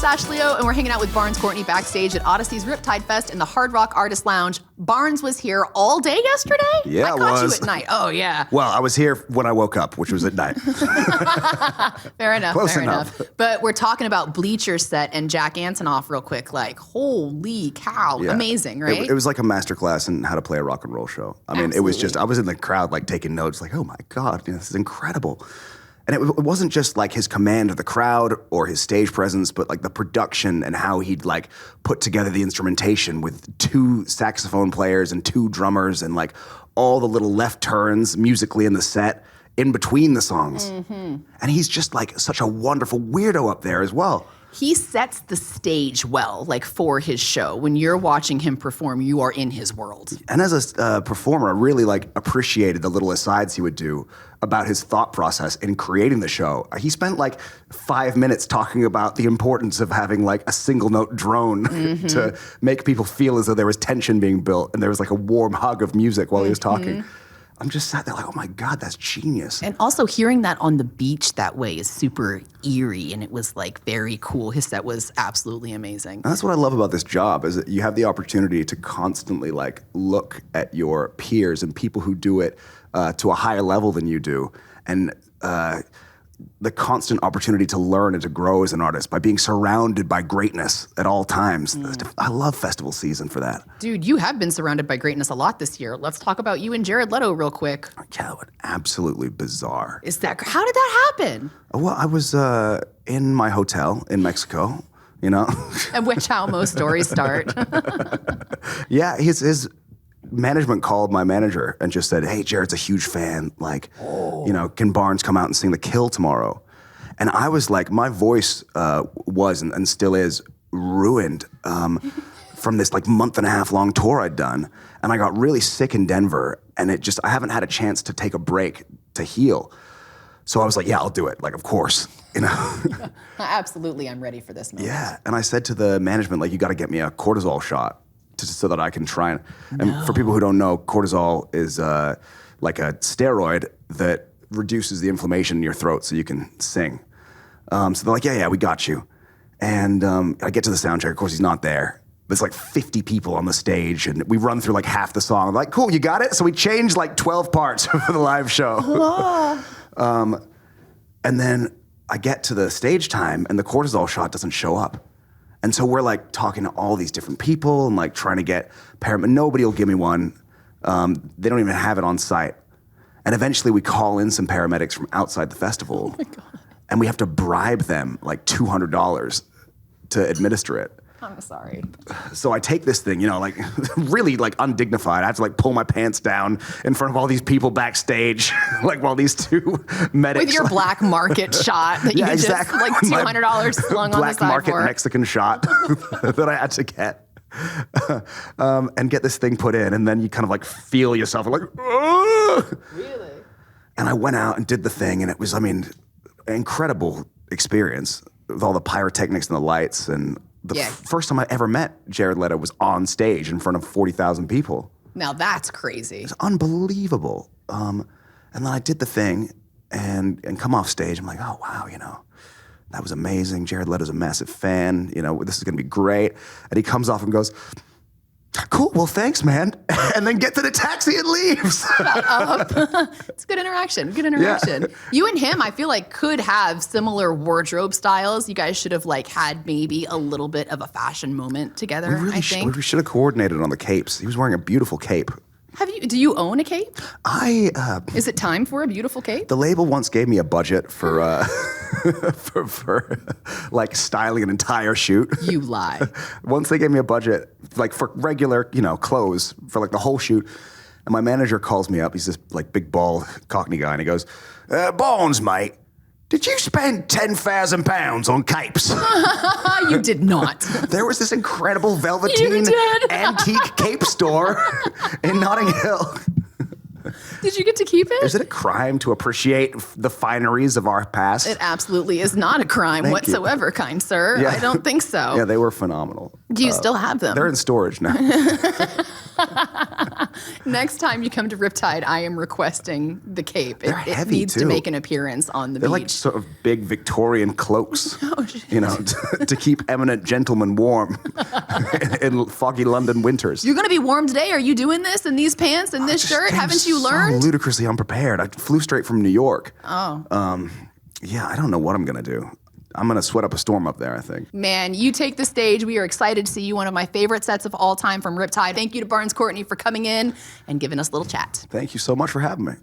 It's Ashley O, and we're hanging out with Barns Courtney backstage at Audacy's Riptide Fest in the Hard Rock Artist Lounge. Barns was here all day yesterday? Yeah, I caught you at night. Oh, yeah. Well, I was here when I woke up, which was at night. Fair enough. Close fair enough. But we're talking about Bleachers set and Jack Antonoff real quick. Like, holy cow. Yeah. Amazing, right? It was like a masterclass in how to play a rock and roll show. I mean, It was just, I was in the crowd like taking notes like, oh my God, this is incredible. And it wasn't just like his command of the crowd or his stage presence, but like the production and how he'd like put together the instrumentation with 2 saxophone players and 2 drummers and like all the little left turns musically in the set in between the songs. Mm-hmm. And he's just like such a wonderful weirdo up there as well. He sets the stage well, like for his show. When you're watching him perform, you are in his world. And as a performer, I really like appreciated the little asides he would do about his thought process in creating the show. He spent like 5 minutes talking about the importance of having like a single note drone to make people feel as though there was tension being built and there was like a warm hug of music while he was talking. I'm just sat there like, oh my God, that's genius. And also hearing that on the beach that way is super eerie, and it was like very cool. His set was absolutely amazing. And that's what I love about this job is that you have the opportunity to constantly like look at your peers and people who do it to a higher level than you do. And the constant opportunity to learn and to grow as an artist by being surrounded by greatness at all times. I love festival season for that. Dude, you have been surrounded by greatness a lot this year. Let's talk about you and Jared Leto real quick. Yeah, absolutely bizarre. How did that happen? Well, I was in my hotel in Mexico, you know. And how most stories start. Yeah, his management called my manager and just said, hey, Jared's a huge fan. Like, can Barnes come out and sing The Kill tomorrow? And I was like, my voice was and still is ruined from this like month and a half long tour I'd done. And I got really sick in Denver, and I haven't had a chance to take a break to heal. So I was like, yeah, I'll do it. Like, of course, Absolutely, I'm ready for this moment. Yeah, and I said to the management, like, you got to get me a cortisol shot so that I can try and for people who don't know, cortisol is like a steroid that reduces the inflammation in your throat so you can sing. So they're like, yeah, we got you. And I get to the sound check. Of course, he's not there. There's like 50 people on the stage, and we run through like half the song. I'm like, cool, you got it? So we changed like 12 parts for the live show. And then I get to the stage time, and the cortisol shot doesn't show up. And so we're like talking to all these different people and like trying to get nobody will give me one. They don't even have it on site. And eventually we call in some paramedics from outside the festival. Oh my God. And we have to bribe them like $200 to administer it. I'm sorry. So I take this thing, like really like undignified. I have to like pull my pants down in front of all these people backstage, like while these 2 medics. With your black market shot that you just like $200 slung on the side black market for. Mexican shot that I had to get. And get this thing put in, and then you kind of like feel yourself like, ugh! Really? And I went out and did the thing, and it was, incredible experience with all the pyrotechnics and the lights. And the first time I ever met Jared Leto was on stage in front of 40,000 people. Now that's crazy. It's unbelievable. And then I did the thing and come off stage. I'm like, oh, wow, that was amazing. Jared Leto's a massive fan. This is going to be great. And he comes off and goes, cool, well, thanks, man. And then gets in a taxi and leaves. Shut up. It's good interaction. Yeah. You and him, I feel like, could have similar wardrobe styles. You guys should have had maybe a little bit of a fashion moment together, I think. We should have coordinated on the capes. He was wearing a beautiful cape. Do you own a cape? Is it time for a beautiful cape? The label once gave me a budget for for like styling an entire shoot. You lie. Once they gave me a budget like for regular, clothes for like the whole shoot. And my manager calls me up. He's this like big bald Cockney guy, and he goes, Barnes, mate, did you spend £10,000 on capes? You did not. There was this incredible velveteen antique cape store in Notting Hill. Did you get to keep it? Is it a crime to appreciate the fineries of our past? It absolutely is not a crime whatsoever, kind sir. Yeah. I don't think so. Yeah, they were phenomenal. Do you still have them? They're in storage now. Next time you come to Riptide, I am requesting the cape. They're It heavy, needs to too. make an appearance on the They're beach. like sort of big Victorian cloaks, Oh, shit. you know, to keep eminent gentlemen warm in foggy London winters. You're going to be warm today? Are you doing this in these pants and this Just shirt? came Haven't you learned? So ludicrously unprepared. I flew straight from New York. Oh. Yeah, I don't know what I'm going to do. I'm going to sweat up a storm up there, I think. Man, you take the stage. We are excited to see you. One of my favorite sets of all time from Riptide. Thank you to Barns Courtney for coming in and giving us a little chat. Thank you so much for having me.